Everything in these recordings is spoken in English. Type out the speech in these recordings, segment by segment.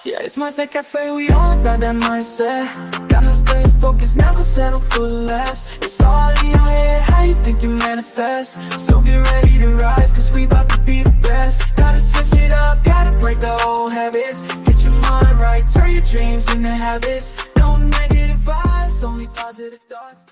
Yeah, it's mindset cafe, we all got that mindset. Gotta stay focused, never settle for less. It's all in your head, how you think you manifest. So get ready to rise, cause we about to be the best. Gotta switch it up, gotta break the old habits. Get your mind right, turn your dreams into habits. No negative vibes, only positive thoughts.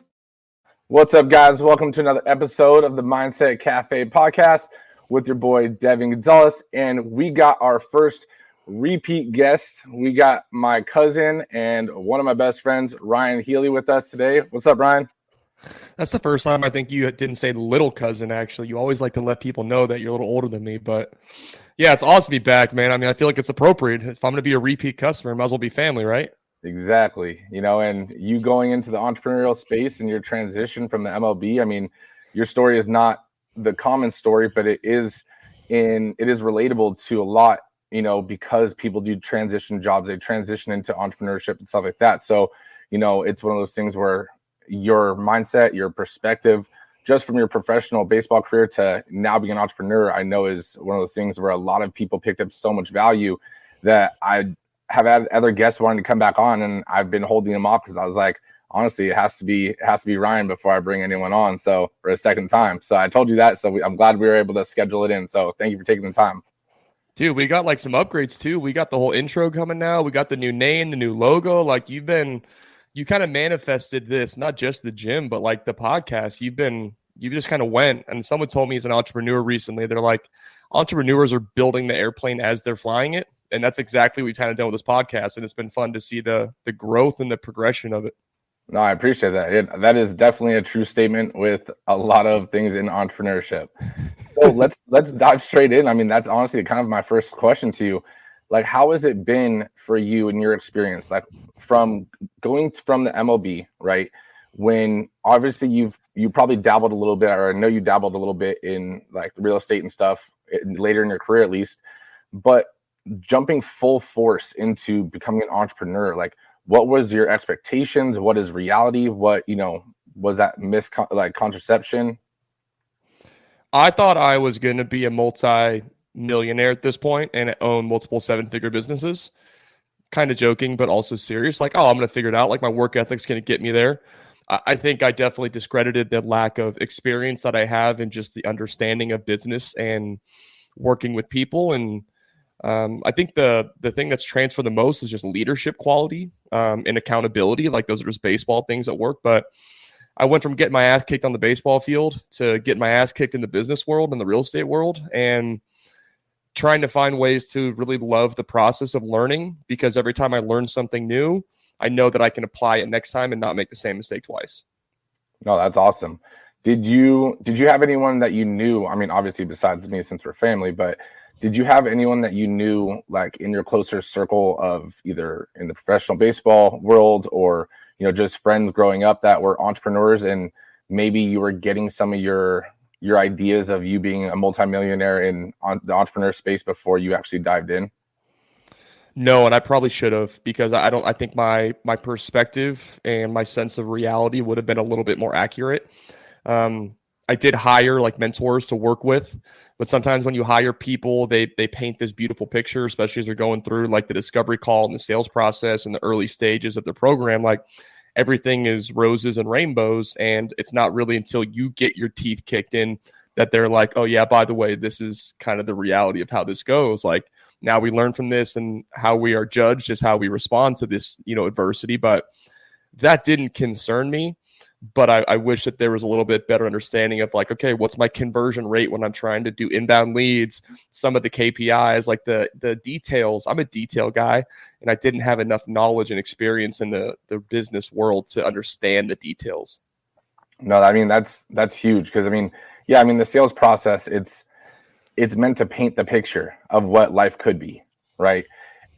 What's up, guys? Welcome to another episode of the Mindset Cafe podcast with your boy Devin Gonzalez, and we got our first repeat guest. We got my cousin and one of my best friends, Ryon Healy, with us today. What's up, Ryan? That's the first time I think you didn't say little cousin, actually. You always like to let people know that you're a little older than me, but yeah, it's awesome to be back, man. I mean, I feel like it's appropriate. If I'm going to be a repeat customer, I might as well be family, right? Exactly. You know, and you going into the entrepreneurial space and your transition from the MLB, I mean, your story is not the common story, but it is relatable to a lot, you know, because people do transition jobs, they transition into entrepreneurship and stuff like that. So, you know, it's one of those things where your mindset, your perspective, just from your professional baseball career to now being an entrepreneur, I know is one of the things where a lot of people picked up so much value that I have had other guests wanting to come back on, and I've been holding them off because I was like, honestly, it has to be Ryan before I bring anyone on. So for a second time. So I told you that. So I'm glad we were able to schedule it in. So thank you for taking the time. Dude, we got like some upgrades too. We got the whole intro coming now. We got the new name, the new logo. Like you kind of manifested this, not just the gym, but like the podcast. You just kind of went. And someone told me as an entrepreneur recently, they're like, entrepreneurs are building the airplane as they're flying it. And that's exactly what we've kind of done with this podcast. And it's been fun to see the growth and the progression of it. No, I appreciate that. That is definitely a true statement with a lot of things in entrepreneurship. So let's dive straight in. I mean, that's honestly kind of my first question to you. Like, how has it been for you in your experience? Like from going from the MLB, right? When obviously you probably dabbled a little bit, or I know you dabbled a little bit in like real estate and stuff later in your career at least, but jumping full force into becoming an entrepreneur, like what was your expectations? What is reality? What, you know, was that contraception? I thought I was going to be a multi-millionaire at this point and own multiple seven-figure businesses. Kind of joking, but also serious. Like, oh, I'm going to figure it out. Like my work ethic's going to get me there. I think I definitely discredited the lack of experience that I have in just the understanding of business and working with people. And I think the thing that's transferred the most is just leadership quality and accountability. Like those are just baseball things at work. But I went from getting my ass kicked on the baseball field to getting my ass kicked in the business world and the real estate world, and trying to find ways to really love the process of learning, because every time I learn something new, I know that I can apply it next time and not make the same mistake twice. No, that's awesome. Did you have anyone that you knew? I mean, obviously besides me, since we're family, but did you have anyone that you knew like in your closer circle of either in the professional baseball world or, you know, just friends growing up that were entrepreneurs, and maybe you were getting some of your ideas of you being a multimillionaire in the entrepreneur space before you actually dived in? No, and I probably should have, because I think my perspective and my sense of reality would have been a little bit more accurate. I did hire like mentors to work with, but sometimes when you hire people, they paint this beautiful picture, especially as they're going through like the discovery call and the sales process and the early stages of the program. Like everything is roses and rainbows, and it's not really until you get your teeth kicked in that they're like, oh yeah, by the way, this is kind of the reality of how this goes. Like now we learn from this, and how we are judged is how we respond to this, you know, adversity. But that didn't concern me. But I wish that there was a little bit better understanding of like, okay, what's my conversion rate when I'm trying to do inbound leads, some of the KPIs, like the details. I'm a detail guy, and I didn't have enough knowledge and experience in the business world to understand the details. No, I mean, that's huge, because I mean, yeah, I mean, the sales process, it's meant to paint the picture of what life could be, right?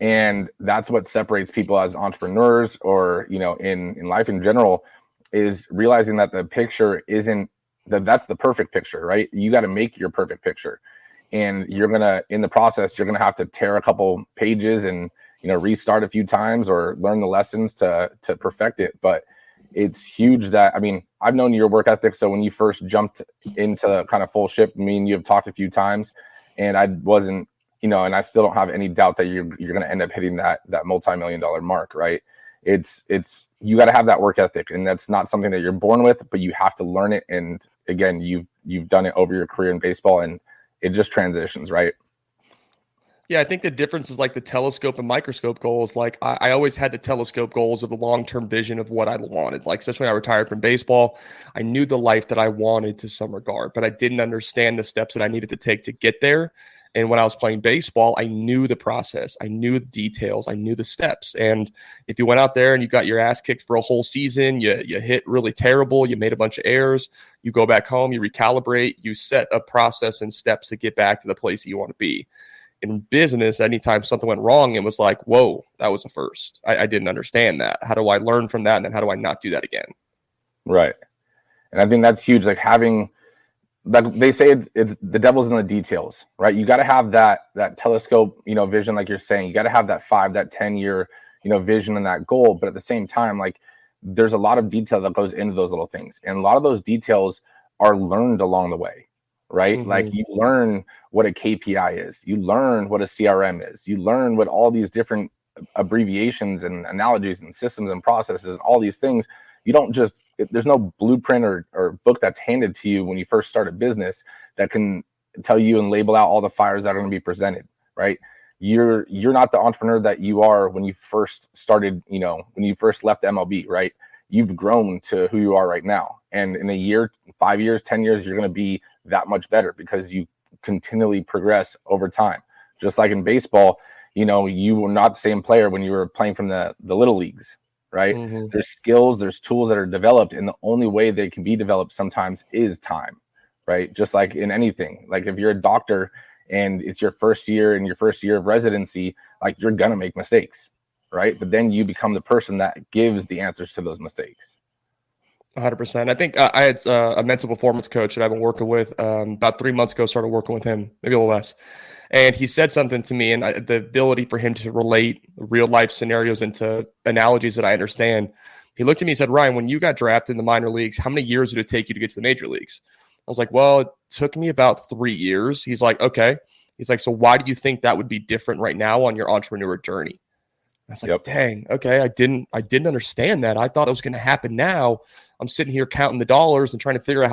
And that's what separates people as entrepreneurs, or, you know, in life in general, is realizing that the picture isn't that's the perfect picture, right? You got to make your perfect picture, and you're gonna, in the process, you're gonna have to tear a couple pages and, you know, restart a few times or learn the lessons to perfect it. But it's huge that, I mean, I've known your work ethic. So when you first jumped into kind of full ship, I mean, you've talked a few times, and I wasn't and I still don't have any doubt that you're going to end up hitting that multi-million-dollar mark, right? It's you got to have that work ethic, and that's not something that you're born with, but you have to learn it. And again, you've done it over your career in baseball, and it just transitions, right? Yeah, I think the difference is like the telescope and microscope goals. Like I always had the telescope goals of the long-term vision of what I wanted. Like especially when I retired from baseball, I knew the life that I wanted to some regard, but I didn't understand the steps that I needed to take to get there. And when I was playing baseball, I knew the process. I knew the details. I knew the steps. And if you went out there and you got your ass kicked for a whole season, you hit really terrible, you made a bunch of errors, you go back home, you recalibrate, you set a process and steps to get back to the place that you want to be. In business, anytime something went wrong, it was like, whoa, that was a first. I didn't understand that. How do I learn from that? And then how do I not do that again? Right. And I think that's huge. Like having, like they say, it's the devil's in the details, right? You got to have that telescope, vision, like you're saying. You got to have that 5, that 10-year, vision and that goal. But at the same time, like there's a lot of detail that goes into those little things. And a lot of those details are learned along the way. Right? Mm-hmm. Like you learn what a KPI is, you learn what a CRM is, you learn what all these different abbreviations and analogies and systems and processes and all these things. You don't just, there's no blueprint or book that's handed to you when you first start a business that can tell you and label out all the fires that are going to be presented, right? You're not the entrepreneur that you are when you first started, when you first left MLB, right? You've grown to who you are right now. And in a year, 5 years, 10 years, you're going to be that much better because you continually progress over time. Just like in baseball, you were not the same player when you were playing from the little leagues, right? Mm-hmm. There's skills, there's tools that are developed, and the only way they can be developed sometimes is time, right? Just like in anything. Like if you're a doctor and it's your first year and your first year of residency, like you're going to make mistakes, right? But then you become the person that gives the answers to those mistakes. 100%. I think I had a mental performance coach that I've been working with about 3 months ago, started working with him, maybe a little less. And he said something to me, and the ability for him to relate real life scenarios into analogies that I understand. He looked at me and said, Ryan, when you got drafted in the minor leagues, how many years did it take you to get to the major leagues? I was like, well, it took me about 3 years. He's like, okay. He's like, so why do you think that would be different right now on your entrepreneur journey? I was like, dang, okay. I didn't understand that. I thought it was going to happen now. I'm sitting here counting the dollars and trying to figure out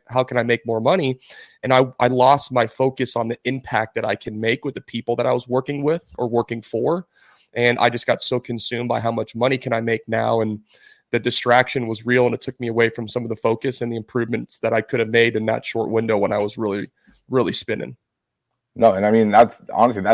how can I make more money. And I lost my focus on the impact that I can make with the people that I was working with or working for. And I just got so consumed by how much money can I make now. And the distraction was real. And it took me away from some of the focus and the improvements that I could have made in that short window when I was really, really spinning. No. And I mean, that's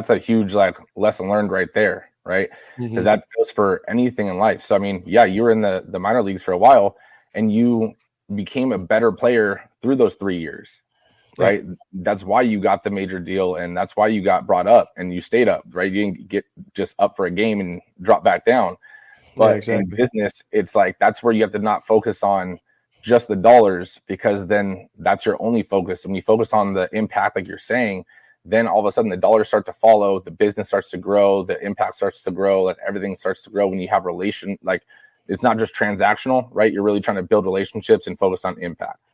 a huge lesson learned right there. Right. Because that goes for anything in life. So, I mean, yeah, you were in the minor leagues for a while and you became a better player through those 3 years. Right. Yeah. That's why you got the major deal. And that's why you got brought up and you stayed up. Right. You didn't get just up for a game and drop back down. But exactly. In business, it's like that's where you have to not focus on just the dollars, because then that's your only focus. And when you focus on the impact, like you're saying, then all of a sudden the dollars start to follow, the business starts to grow, the impact starts to grow, like everything starts to grow when you have it's not just transactional, right? You're really trying to build relationships and focus on impact.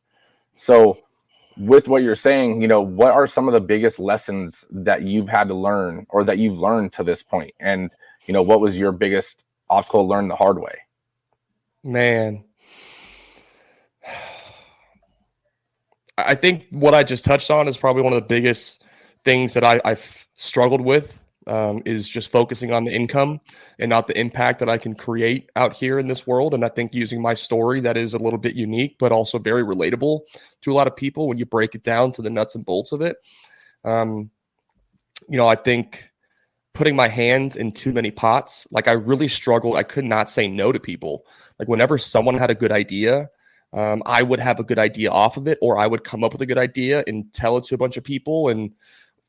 So with what you're saying, what are some of the biggest lessons that you've had to learn or that you've learned to this point? And, what was your biggest obstacle to learn the hard way? Man, I think what I just touched on is probably one of the biggest things that I've struggled with is just focusing on the income and not the impact that I can create out here in this world. And I think using my story that is a little bit unique, but also very relatable to a lot of people when you break it down to the nuts and bolts of it. I think putting my hand in too many pots, I really struggled. I could not say no to people. Whenever someone had a good idea, I would have a good idea off of it, or I would come up with a good idea and tell it to a bunch of people and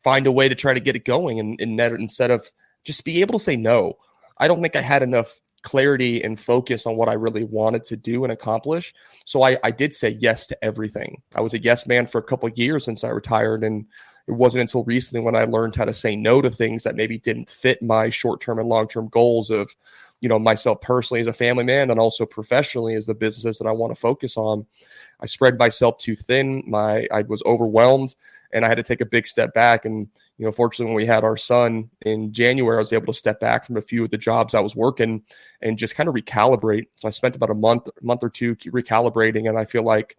find a way to try to get it going. And instead of just be able to say no, I don't think I had enough clarity and focus on what I really wanted to do and accomplish. So I did say yes to everything. I was a yes man for a couple of years since I retired. And it wasn't until recently when I learned how to say no to things that maybe didn't fit my short-term and long-term goals of, myself personally as a family man and also professionally as the businesses that I want to focus on. I spread myself too thin. I was overwhelmed and I had to take a big step back and, Fortunately, when we had our son in January, I was able to step back from a few of the jobs I was working and just kind of recalibrate. So I spent about a month or two recalibrating, and I feel like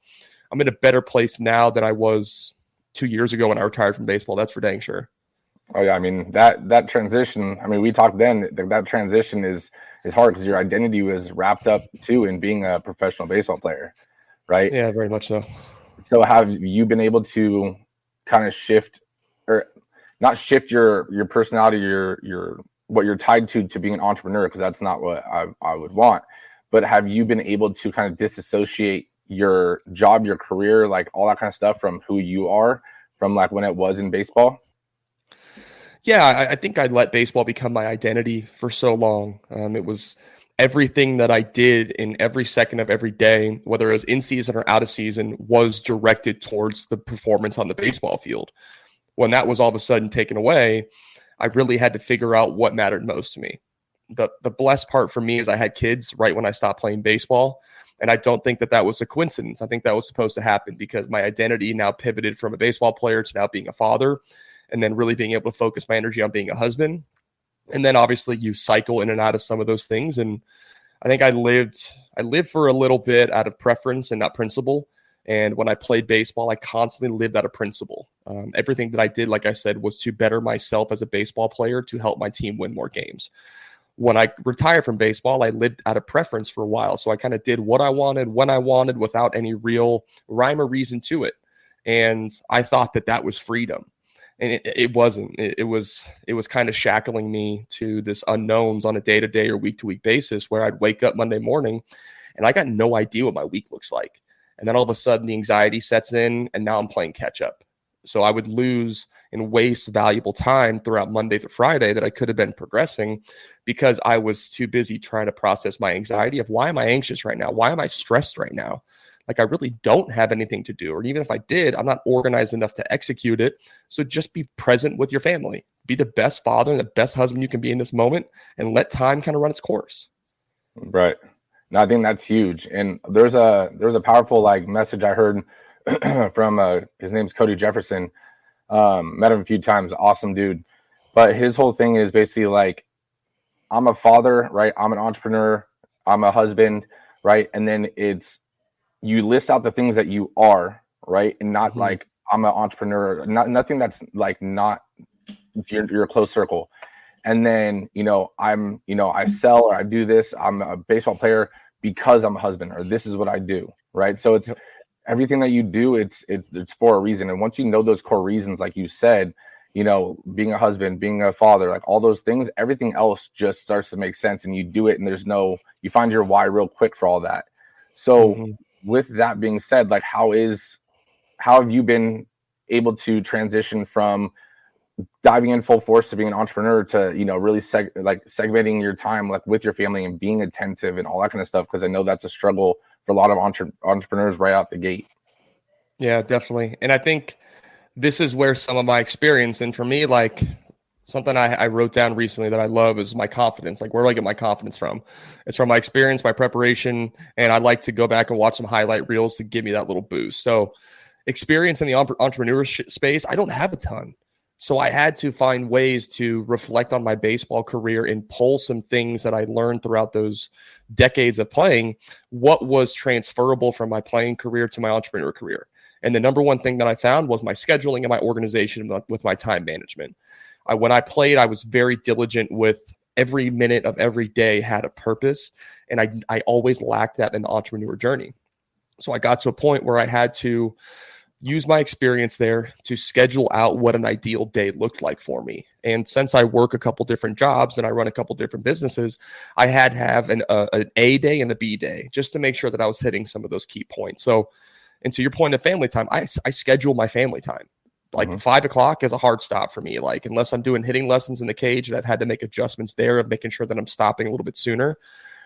I'm in a better place now than I was 2 years ago when I retired from baseball. That's for dang sure. Oh yeah, I mean that transition. I mean, we talked then that transition is hard because your identity was wrapped up too in being a professional baseball player, right? Yeah, very much so. So have you been able to kind of shift, or not shift your personality, your what you're tied to being an entrepreneur? Because that's not what I would want. But have you been able to kind of disassociate your job, your career, like all that kind of stuff from who you are, from like when it was in baseball? Yeah, I think I let baseball become my identity for so long. It was everything that I did in every second of every day, whether it was in season or out of season, was directed towards the performance on the baseball field. When that was all of a sudden taken away, I really had to figure out what mattered most to me. The blessed part for me is I had kids right when I stopped playing baseball. And I don't think that was a coincidence. I think that was supposed to happen because my identity now pivoted from a baseball player to now being a father, and then really being able to focus my energy on being a husband. And then obviously you cycle in and out of some of those things. And I think I lived for a little bit out of preference and not principle. And when I played baseball, I constantly lived out of principle. Everything that I did, like I said, was to better myself as a baseball player to help my team win more games. When I retired from baseball, I lived out of preference for a while. So I kind of did what I wanted, when I wanted, without any real rhyme or reason to it. And I thought that was freedom. And it wasn't. It was kind of shackling me to this unknowns on a day-to-day or week-to-week basis, where I'd wake up Monday morning and I got no idea what my week looks like. And then all of a sudden the anxiety sets in, and now I'm playing catch up. So I would lose and waste valuable time throughout Monday through Friday that I could have been progressing, because I was too busy trying to process my anxiety of, why am I anxious right now? Why am I stressed right now? Like, I really don't have anything to do. Or even if I did, I'm not organized enough to execute it. So just be present with your family. Be the best father and the best husband you can be in this moment, and let time kind of run its course. Right. No, I think that's huge. And there's a powerful like message I heard from his name's Cody Jefferson. Met him a few times. Awesome dude. But his whole thing is basically like, I'm a father, right? I'm an entrepreneur. I'm a husband, right? And then you list out the things that you are, right? And not like, I'm an entrepreneur, nothing that's like not your close circle. And then, I sell, or I do this. I'm a baseball player because I'm a husband, or this is what I do, right? So it's everything that you do, it's for a reason. And once you know those core reasons, like you said, being a husband, being a father, like all those things, everything else just starts to make sense, and you do it, and you find your why real quick for all that. So with that being said, like how have you been able to transition from diving in full force to being an entrepreneur to, really segmenting your time like with your family and being attentive and all that kind of stuff? Because I know that's a struggle for a lot of entrepreneurs right out the gate. Yeah, definitely. And I think this is where some of my experience, and for me, like something I wrote down recently that I love is my confidence. Like, where do I get my confidence from? It's from my experience, my preparation, and I like to go back and watch some highlight reels to give me that little boost. So experience in the entrepreneurship space, I don't have a ton. So I had to find ways to reflect on my baseball career and pull some things that I learned throughout those decades of playing, what was transferable from my playing career to my entrepreneur career. And the number one thing that I found was my scheduling and my organization with my time management. When I played, I was very diligent with every minute of every day had a purpose, and I always lacked that in the entrepreneur journey. So I got to a point where I had to use my experience there to schedule out what an ideal day looked like for me. And since I work a couple different jobs and I run a couple different businesses, I had to have an A day and a B day just to make sure that I was hitting some of those key points. So, and to your point of family time, I schedule my family time. Like 5 o'clock is a hard stop for me. Like, unless I'm doing hitting lessons in the cage and I've had to make adjustments there of making sure that I'm stopping a little bit sooner,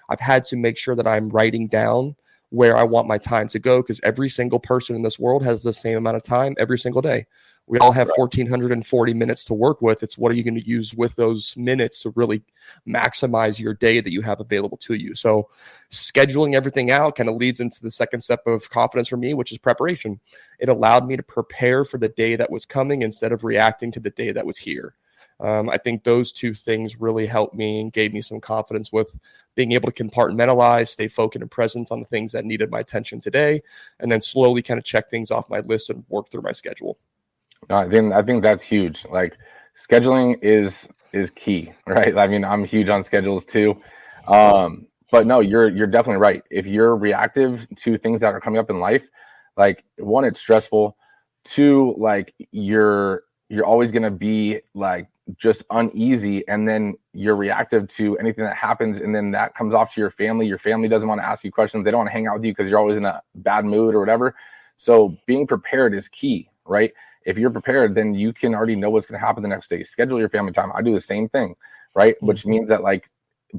I've had to make sure that I'm writing down where I want my time to go, because every single person in this world has the same amount of time every single day. We all have 1,440 minutes to work with. It's what are you going to use with those minutes to really maximize your day that you have available to you. So scheduling everything out kind of leads into the second step of confidence for me, which is preparation. It allowed me to prepare for the day that was coming instead of reacting to the day that was here. I think those two things really helped me and gave me some confidence with being able to compartmentalize, stay focused and present on the things that needed my attention today, and then slowly kind of check things off my list and work through my schedule. I think that's huge. Like scheduling is key, right? I mean, I'm huge on schedules too. But no, you're definitely right. If you're reactive to things that are coming up in life, like one, it's stressful. Two, like you're always going to be like just uneasy, and then you're reactive to anything that happens, and then that comes off to your family. Your family doesn't want to ask you questions. They don't want to hang out with you because you're always in a bad mood or whatever. So being prepared is key, right? If you're prepared, then you can already know what's going to happen the next day. Schedule your family time. I do the same thing, right? Which means that like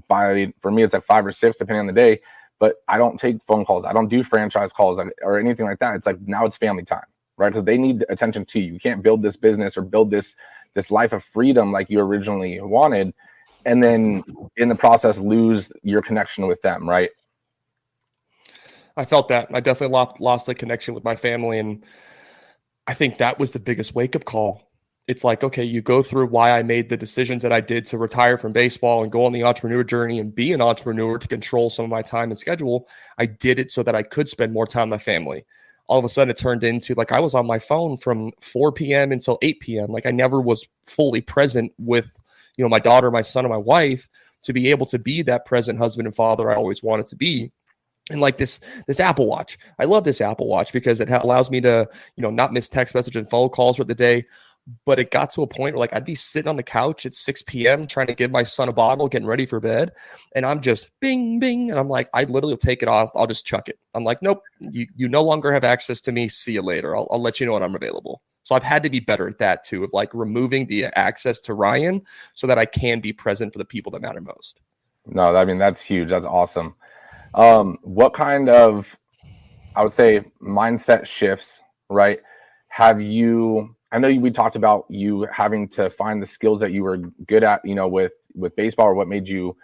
for me, it's like 5 or 6 depending on the day, but I don't take phone calls. I don't do franchise calls or anything like that. It's like now it's family time, right? Because they need attention to you. You can't build this business or build this life of freedom like you originally wanted, and then in the process lose your connection with them, right? I felt that. I definitely lost the connection with my family, and I think that was the biggest wake-up call. It's like, okay, you go through why I made the decisions that I did to retire from baseball and go on the entrepreneur journey and be an entrepreneur to control some of my time and schedule. I did it so that I could spend more time with my family. All of a sudden it turned into like I was on my phone from 4 p.m. until 8 p.m. Like I never was fully present with, my daughter, my son, and my wife to be able to be that present husband and father I always wanted to be. And like this Apple Watch, I love this Apple Watch because it allows me to, not miss text messages and phone calls throughout the day. But it got to a point where like I'd be sitting on the couch at 6 p.m. trying to give my son a bottle, getting ready for bed. And I'm just bing, bing. And I'm like, I literally will take it off. I'll just chuck it. I'm like, nope, you no longer have access to me. See you later. I'll let you know when I'm available. So I've had to be better at that too, of like removing the access to Ryan so that I can be present for the people that matter most. No, I mean, that's huge. That's awesome. What kind of, I would say, mindset shifts, right? I know we talked about you having to find the skills that you were good at, with baseball, or what made you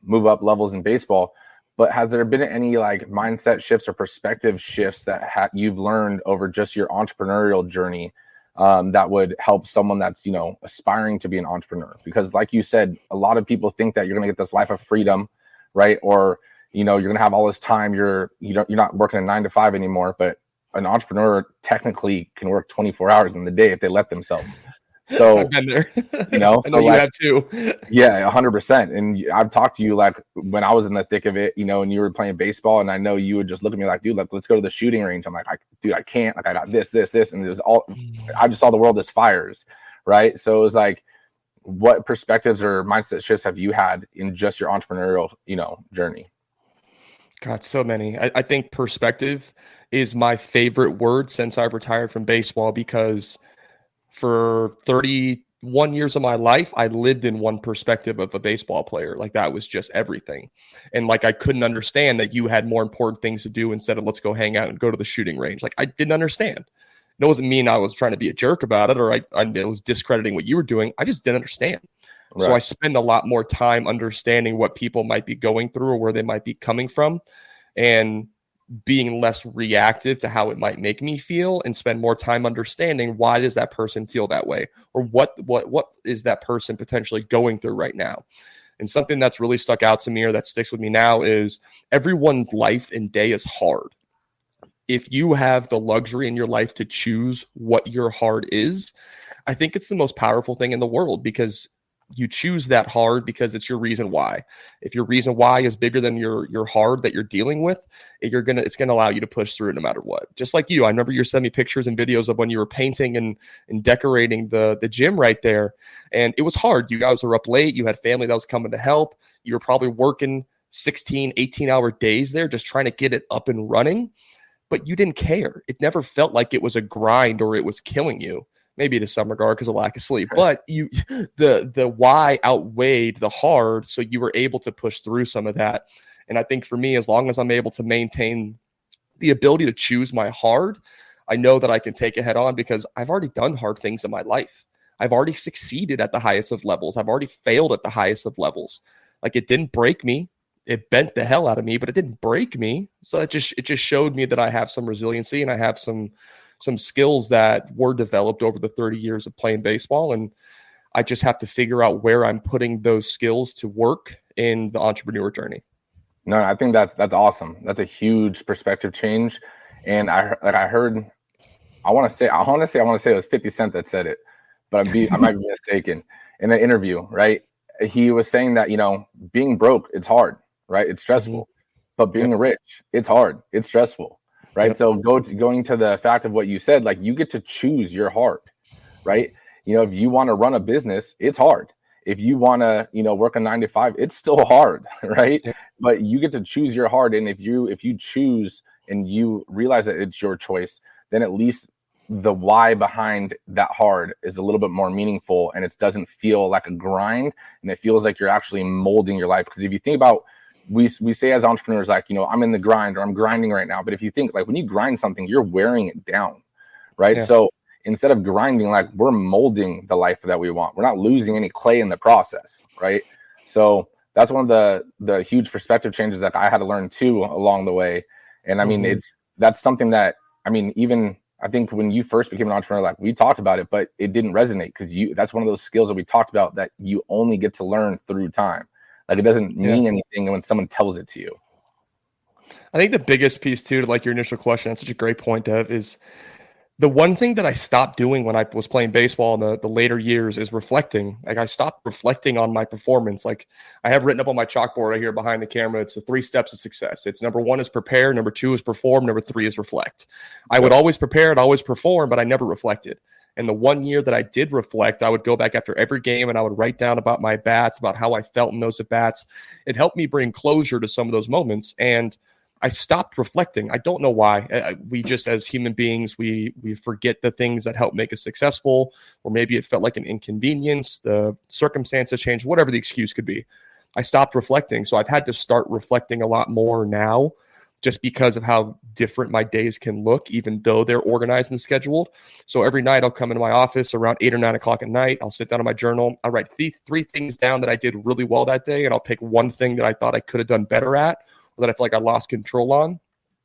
move up levels in baseball. But has there been any like mindset shifts or perspective shifts that you've learned over just your entrepreneurial journey that would help someone that's, aspiring to be an entrepreneur? Because like you said, a lot of people think that you're going to get this life of freedom, right? Or, you're going to have all this time. You're not working a 9 to 5 anymore, but an entrepreneur technically can work 24 hours in the day if they let themselves. So I've been there. I know you have too. Yeah, 100%. And I've talked to you like when I was in the thick of it, and you were playing baseball, and I know you would just look at me like, dude, like, let's go to the shooting range. I'm like, dude, I can't. Like, I got this, and it was all. I just saw the world as fires, right? So it was like, what perspectives or mindset shifts have you had in just your entrepreneurial, journey? God, so many. I think perspective is my favorite word since I've retired from baseball, because for 31 years of my life, I lived in one perspective of a baseball player. Like that was just everything. And like, I couldn't understand that you had more important things to do instead of let's go hang out and go to the shooting range. Like I didn't understand. It doesn't mean I was trying to be a jerk about it, or I was discrediting what you were doing. I just didn't understand. Right. So I spend a lot more time understanding what people might be going through or where they might be coming from, and being less reactive to how it might make me feel, and spend more time understanding why does that person feel that way, or what is that person potentially going through right now. And something that's really stuck out to me, or that sticks with me now, is everyone's life and day is hard. If you have the luxury in your life to choose what your hard is, I think it's the most powerful thing in the world, because you choose that hard because it's your reason why. If your reason why is bigger than your hard that you're dealing with, it's gonna allow you to push through it no matter what. Just like you, I remember you sent me pictures and videos of when you were painting and decorating the gym right there, and it was hard. You guys were up late. You had family that was coming to help. You were probably working 16, 18-hour days there just trying to get it up and running, but you didn't care. It never felt like it was a grind or it was killing you. Maybe to some regard because of lack of sleep, but the why outweighed the hard, so you were able to push through some of that. And I think for me, as long as I'm able to maintain the ability to choose my hard, I know that I can take it head on because I've already done hard things in my life. I've already succeeded at the highest of levels. I've already failed at the highest of levels. Like, it didn't break me. It bent the hell out of me, but it didn't break me. So it just showed me that I have some resiliency and I have some skills that were developed over the 30 years of playing baseball. And I just have to figure out where I'm putting those skills to work in the entrepreneur journey. No, I think that's awesome. That's a huge perspective change. And I want to say it was 50 Cent that said it, but I might be mistaken. In an interview, right? He was saying that, being broke, it's hard, right? It's stressful, but being rich, it's hard. It's stressful, right? Yep. So going to the fact of what you said, like, you get to choose your heart, right? If you want to run a business, it's hard. If you want to, work a 9 to 5, it's still hard, right? Yeah. But you get to choose your heart. And if you choose and you realize that it's your choice, then at least the why behind that hard is a little bit more meaningful, and it doesn't feel like a grind, and it feels like you're actually molding your life. Because if you think about, we say as entrepreneurs, like, I'm in the grind, or I'm grinding right now. But if you think, like, when you grind something, you're wearing it down, right? Yeah. So instead of grinding, like, we're molding the life that we want. We're not losing any clay in the process, right? So that's one of the huge perspective changes that I had to learn too along the way. And I mean, that's something that, even I think when you first became an entrepreneur, like, we talked about it, but it didn't resonate because that's one of those skills that we talked about that you only get to learn through time. Like, it doesn't mean anything when someone tells it to you. I think the biggest piece too, to like your initial question, that's such a great point, Dev, is the one thing that I stopped doing when I was playing baseball in the later years is reflecting. Like, I stopped reflecting on my performance. Like, I have written up on my chalkboard right here behind the camera, it's the 3 steps of success. It's number 1 is prepare, number 2 is perform, number 3 is reflect. I would always prepare and always perform, but I never reflected. And the 1 year that I did reflect, I would go back after every game and I would write down about my bats, about how I felt in those at bats. It helped me bring closure to some of those moments. And I stopped reflecting. I don't know why. We just, as human beings, we forget the things that help make us successful, or maybe it felt like an inconvenience, the circumstances changed, whatever the excuse could be. I stopped reflecting. So I've had to start reflecting a lot more now, just because of how different my days can look, even though they're organized and scheduled. So every night I'll come into my office around 8 or 9 o'clock at night. I'll sit down on my journal. I'll write 3 things down that I did really well that day, and I'll pick one thing that I thought I could have done better at, that I feel like I lost control on.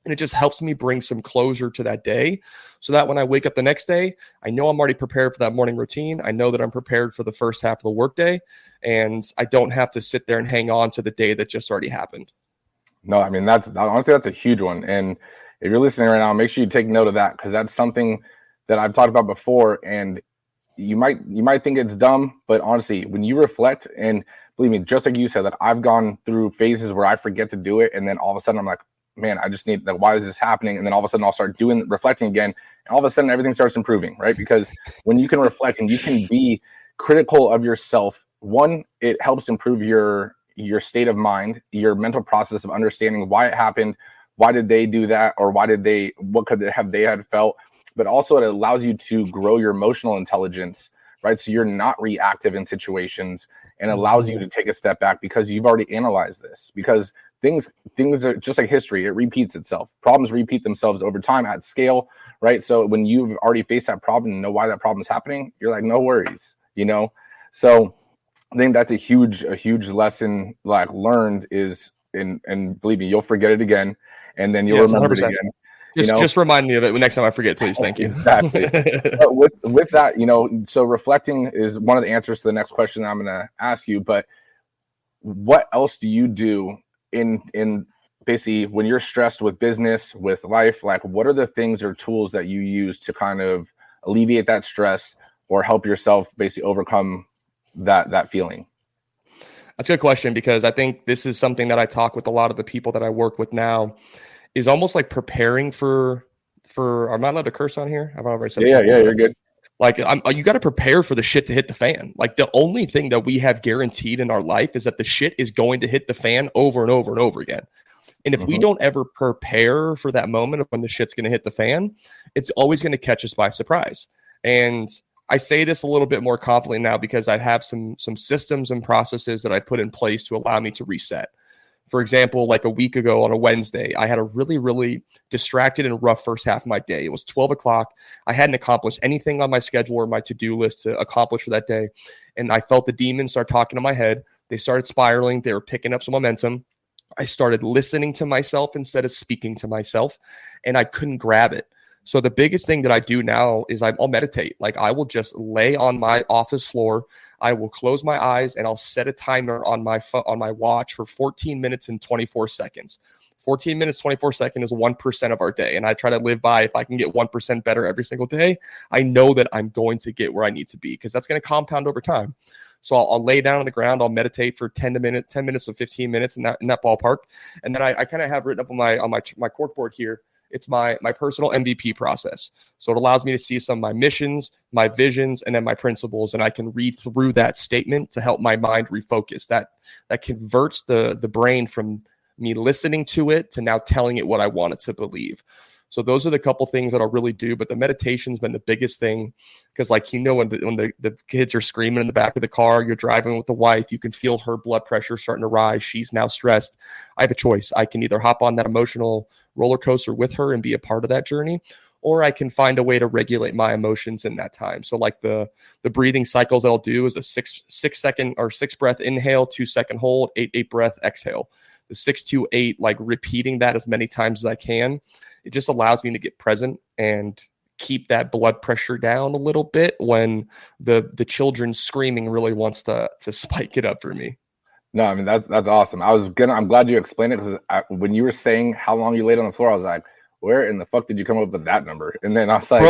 And it just helps me bring some closure to that day, so that when I wake up the next day, I know I'm already prepared for that morning routine. I know that I'm prepared for the first half of the workday, and I don't have to sit there and hang on to the day that just already happened. No, that's a huge one. And if you're listening right now, make sure you take note of that, because that's something that I've talked about before. And you might think it's dumb, but honestly, when you reflect, and believe me, just like you said, that I've gone through phases where I forget to do it, and then all of a sudden I'm like, man, I just need, like, why is this happening? And then all of a sudden I'll start reflecting again, and all of a sudden everything starts improving, right? Because when you can reflect and you can be critical of yourself, one, it helps improve your state of mind, your mental process of understanding why it happened, why did they do that, or what could they have felt. But also it allows you to grow your emotional intelligence, right? So you're not reactive in situations, and allows you to take a step back because you've already analyzed this. Because things are just like history. It repeats itself. Problems repeat themselves over time at scale, right? So when you've already faced that problem and know why that problem is happening, you're like, no worries, So I think that's a huge lesson, like, learned is, and believe me, you'll forget it again, and then you'll remember 100%. It again. Just remind me of it next time I forget, please. Thank you. Exactly. But with that, so reflecting is one of the answers to the next question that I'm going to ask you. But what else do you do in basically when you're stressed with business, with life? Like, what are the things or tools that you use to kind of alleviate that stress or help yourself basically overcome that feeling? That's a good question, because I think this is something that I talk with a lot of the people that I work with now, is almost like preparing for am I allowed to curse on here? I've already said yeah, you're good. Like, you got to prepare for the shit to hit the fan. Like, the only thing that we have guaranteed in our life is that the shit is going to hit the fan over and over and over again. And if we don't ever prepare for that moment of when the shit's going to hit the fan, it's always going to catch us by surprise. And I say this a little bit more confidently now because I have some systems and processes that I put in place to allow me to reset. For example, like a week ago on a Wednesday, I had a really, really distracted and rough first half of my day. It was 12 o'clock. I hadn't accomplished anything on my schedule or my to-do list to accomplish for that day. And I felt the demons start talking to my head. They started spiraling. They were picking up some momentum. I started listening to myself instead of speaking to myself, and I couldn't grab it. So the biggest thing that I do now is I'll meditate. Like, I will just lay on my office floor. I will close my eyes and I'll set a timer on my on my watch for 14 minutes and 24 seconds. 14 minutes, 24 seconds is 1% of our day. And I try to live by, if I can get 1% better every single day, I know that I'm going to get where I need to be, because that's going to compound over time. So I'll lay down on the ground. I'll meditate for 10 minutes or 15 minutes in that ballpark. And then I kind of have written up on my corkboard here, it's my personal MVP process. So it allows me to see some of my missions, my visions, and then my principles. And I can read through that statement to help my mind refocus. That converts the brain from me listening to it to now telling it what I want it to believe. So those are the couple things that I'll really do. But the meditation's been the biggest thing, because like, when the kids are screaming in the back of the car, you're driving with the wife, you can feel her blood pressure starting to rise. She's now stressed. I have a choice. I can either hop on that emotional roller coaster with her and be a part of that journey, or I can find a way to regulate my emotions in that time. So like the breathing cycles that I'll do is a 6 breath inhale, 2 second hold, 8 breath exhale. The 6-2-8, like repeating that as many times as I can. It just allows me to get present and keep that blood pressure down a little bit when the children screaming really wants to spike it up for me. No, I mean, that's awesome. I'm glad you explained it, because when you were saying how long you laid on the floor, I was like, where in the fuck did you come up with that number? And then I was like,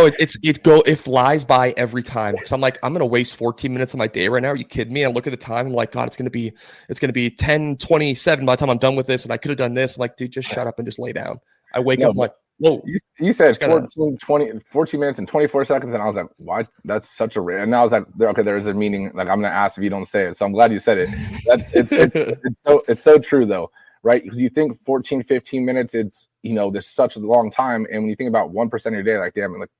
bro, it flies by every time. So I'm like, I'm gonna waste 14 minutes of my day right now. Are you kidding me? I look at the time, I'm like, God, it's gonna be 10:27 by the time I'm done with this, and I could have done this. I'm like, dude, just shut up and just lay down. I wake up, I'm like, whoa. You said 14 minutes and 24 seconds, and I was like, why? That's such a rare. And I was like, okay, there's a meaning. Like, I'm gonna ask if you don't say it. So I'm glad you said it. It's so true though, right? Because you think 14, 15 minutes, it's, there's such a long time, and when you think about 1% of your day, like, damn, like,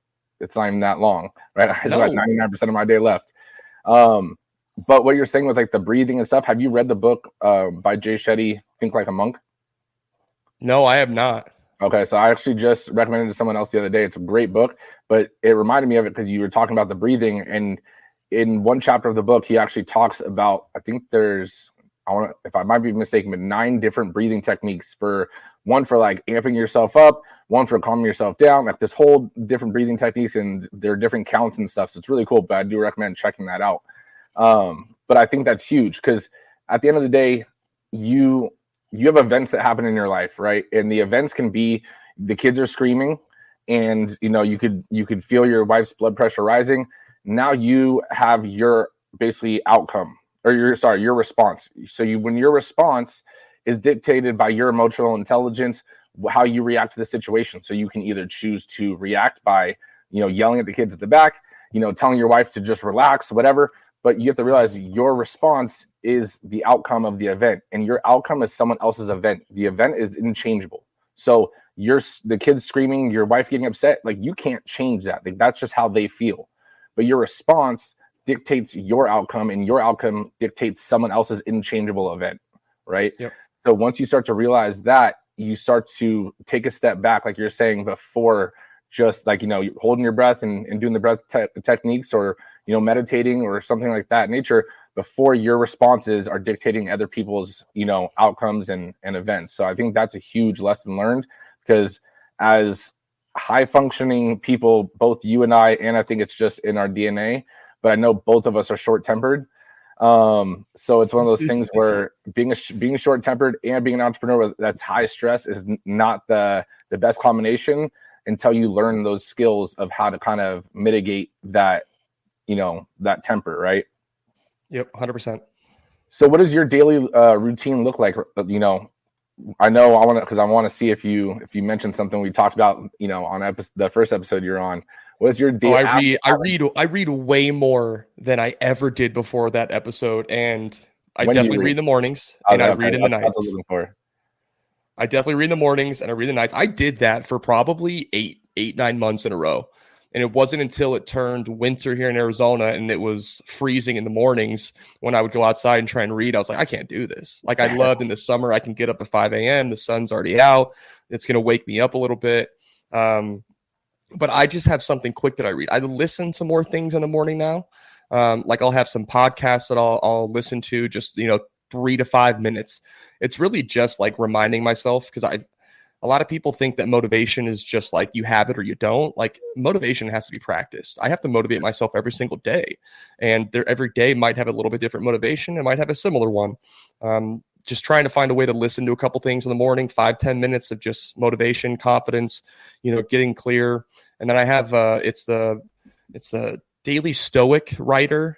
it's not even that long, right? I still got 99% of my day left. But what you're saying with like the breathing and stuff, have you read the book by Jay Shetty, Think Like a Monk? No, I have not. Okay, so I actually just recommended it to someone else the other day. It's a great book, but it reminded me of it because you were talking about the breathing. And in one chapter of the book, he actually talks about, I think there's, if I might be mistaken, but 9 different breathing techniques, one for like amping yourself up, one for calming yourself down, like this whole different breathing techniques, and there are different counts and stuff. So it's really cool, but I do recommend checking that out. But I think that's huge, because at the end of the day, you have events that happen in your life, right? And the events can be the kids are screaming, and you could feel your wife's blood pressure rising. Now you have your basically outcome, or your response. So when your response is dictated by your emotional intelligence, how you react to the situation. So you can either choose to react by yelling at the kids at the back, telling your wife to just relax, whatever. But you have to realize your response is the outcome of the event, and your outcome is someone else's event. The event is unchangeable. So the kids screaming, your wife getting upset, like, you can't change that. Like, that's just how they feel. But your response dictates your outcome, and your outcome dictates someone else's unchangeable event, right? Yep. So once you start to realize that, you start to take a step back, like you're saying before, just like, holding your breath and doing the breath techniques, or, meditating or something like that nature, before your responses are dictating other people's, outcomes and events. So I think that's a huge lesson learned, because as high functioning people, both you and I think it's just in our DNA, but I know both of us are short tempered. So it's one of those things where being short tempered and being an entrepreneur that's high stress is not the best combination, until you learn those skills of how to kind of mitigate that, that temper, right? Yep, 100%. So what does your daily routine look like? I know I want to see if you mentioned something we talked about, on the first episode you're on. What is your daily? I read way more than I ever did before that episode, and I definitely read in the mornings, and I read in the nights. I definitely read in the mornings and I read in the nights. I did that for probably 8-9 months in a row. And it wasn't until it turned winter here in Arizona and it was freezing in the mornings when I would go outside and try and read. I was like, I can't do this. Like, I loved in the summer, I can get up at 5 a.m. The sun's already out. It's going to wake me up a little bit. But I just have something quick that I read. I listen to more things in the morning now. Like, I'll have some podcasts that I'll listen to, just, 3 to 5 minutes. It's really just like reminding myself, because a lot of people think that motivation is just like you have it or you don't. Like, motivation has to be practiced. I have to motivate myself every single day, and every day might have a little bit different motivation. It might have a similar one. Just trying to find a way to listen to a couple things in the morning, 5-10 minutes of just motivation, confidence, getting clear. And then I have, it's the Daily Stoic writer.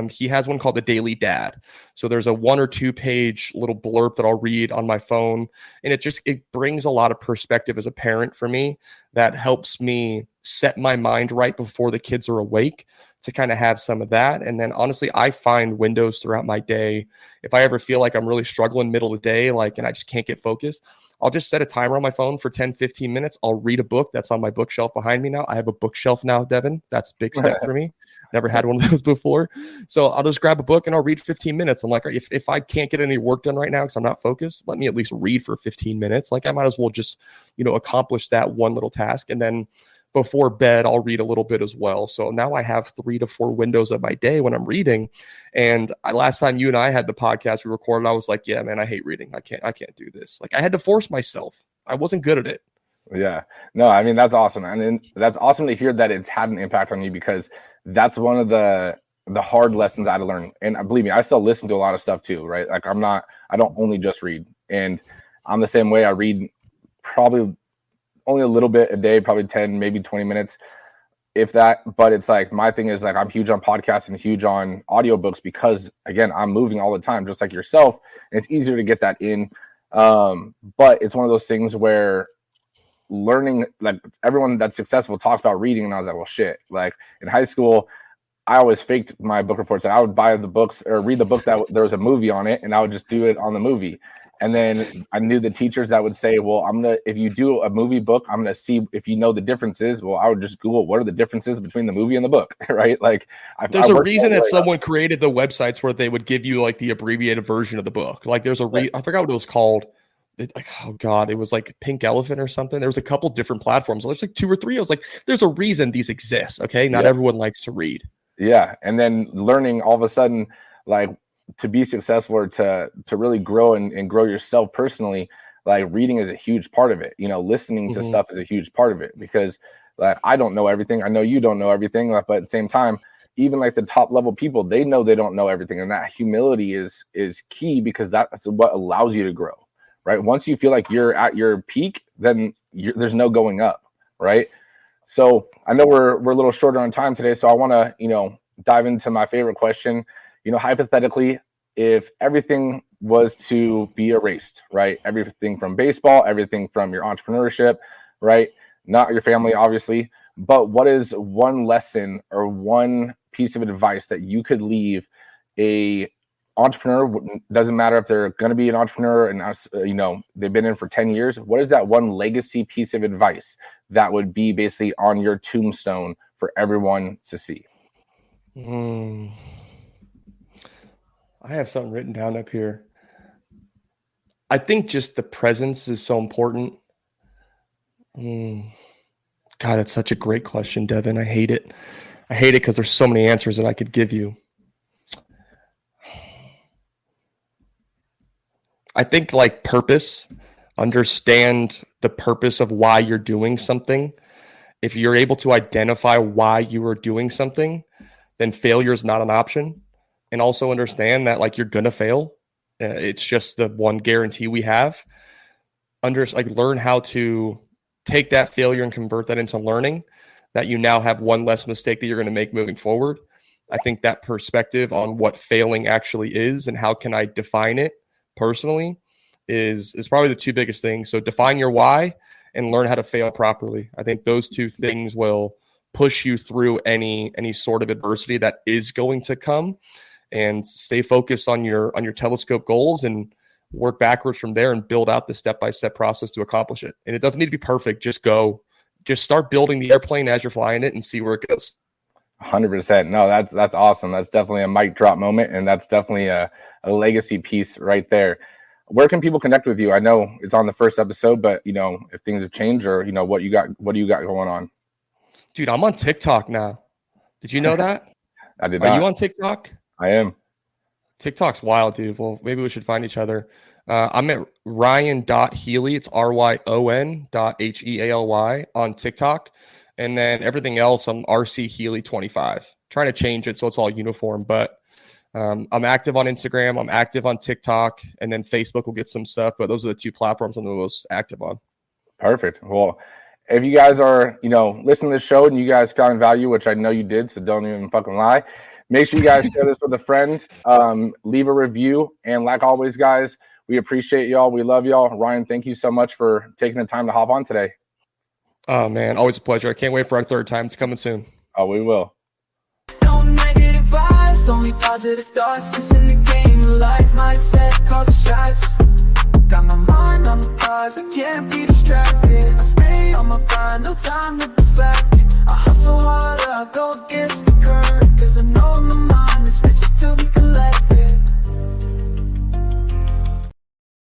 He has one called the Daily Dad. So there's a 1 or 2 page little blurb that I'll read on my phone. And it brings a lot of perspective as a parent for me that helps me set my mind right before the kids are awake, to kind of have some of that. And then honestly, I find windows throughout my day. If I ever feel like I'm really struggling middle of the day, and I just can't get focused, I'll just set a timer on my phone for 10, 15 minutes. I'll read a book that's on my bookshelf behind me now. I have a bookshelf now, Devin. That's a big step for me. Never had one of those before. So I'll just grab a book and I'll read 15 minutes. I'm like, if I can't get any work done right now because I'm not focused, let me at least read for 15 minutes. Like, I might as well just, accomplish that one little task. And then before bed, I'll read a little bit as well. So now I have 3 to 4 windows of my day when I'm reading. And last time you and I had the podcast we recorded, I was like, yeah, man, I hate reading. I can't do this. Like, I had to force myself. I wasn't good at it. Yeah, no, I mean, that's awesome. And that's awesome to hear that it's had an impact on you, because that's one of the hard lessons I had to learn. And believe me, I still listen to a lot of stuff too, right? Like, I don't only just read. And I'm the same way. I read probably only a little bit a day, probably 10, maybe 20 minutes, if that. But it's like, my thing is, like, I'm huge on podcasts and huge on audiobooks, because again, I'm moving all the time, just like yourself. And it's easier to get that in. But it's one of those things where learning, like, everyone that's successful talks about reading. And I was like, well, shit, like, in high school, I always faked my book reports. I would buy the books or read the book that there was a movie on it, and I would just do it on the movie. And then I knew the teachers that would say, well, if you do a movie book, I'm going to see if you know the differences. Well, I would just Google, what are the differences between the movie and the book, right? Like, there's a reason that someone created the websites where they would give you like the abbreviated version of the book. Like, there's I forgot what it was called. Oh God, it was like Pink Elephant or something. There was a couple different platforms. There's like 2 or 3. I was like, there's a reason these exist. Okay. Not everyone likes to read. Yeah. And then learning all of a sudden, like, to be successful or to really grow and grow yourself personally, like, reading is a huge part of it. Listening to stuff is a huge part of it, because, like, I don't know everything. I know you don't know everything, but at the same time, even like the top level people, they know they don't know everything. And that humility is key, because that's what allows you to grow, right? Once you feel like you're at your peak, then there's no going up, right? So I know we're a little shorter on time today, so I want to, dive into my favorite question. Hypothetically, if everything was to be erased, right? Everything from baseball, everything from your entrepreneurship, right? Not your family, obviously, but what is one lesson or one piece of advice that you could leave a entrepreneur? Doesn't matter if they're going to be an entrepreneur and they've been in for 10 years. What is that one legacy piece of advice that would be basically on your tombstone for everyone to see? I have something written down up here. I think just the presence is so important. God, that's such a great question, Devin. I hate it. I hate it because there's so many answers that I could give you. I think, like, purpose, understand the purpose of why you're doing something. If you're able to identify why you are doing something, then failure is not an option. And also understand that, like, you're going to fail. It's just the one guarantee we have. Learn how to take that failure and convert that into learning, that you now have one less mistake that you're going to make moving forward. I think that perspective on what failing actually is and how can I define it personally is probably the 2 biggest things. So define your why and learn how to fail properly. I think those 2 things will push you through any sort of adversity that is going to come, and stay focused on your telescope goals and work backwards from there and build out the step-by-step process to accomplish it. And it doesn't need to be perfect. Just go just start building the airplane as you're flying it and see where it goes. 100%. No, that's awesome. That's definitely a mic drop moment, and that's definitely a legacy piece right there. Where can people connect with you? I know it's on the first episode, but if things have changed, or what do you got going on? Dude, I'm on TikTok now. Did you know that? I did not. Are you on TikTok? I am. TikTok's wild, dude. Well, maybe we should find each other. I'm at Ryon.Healy. It's RYON.HEALY on TikTok. And then everything else, I'm RC Healy 25. Trying to change it so it's all uniform, but I'm active on Instagram. I'm active on TikTok, and then Facebook will get some stuff. But those are the two platforms I'm the most active on. Perfect. Well, if you guys are, listening to the show and you guys found value, which I know you did, so don't even fucking lie, make sure you guys share this with a friend, leave a review. And like always, guys, we appreciate y'all. We love y'all. Ryon, thank you so much for taking the time to hop on today. Oh, man, always a pleasure. I can't wait for our third time. It's coming soon. Oh, we will. No negative vibes, only positive thoughts. This in the game of life, mindset causes shots. Got my mind on the prize, I can't be distracted. I stay on my grind, no time to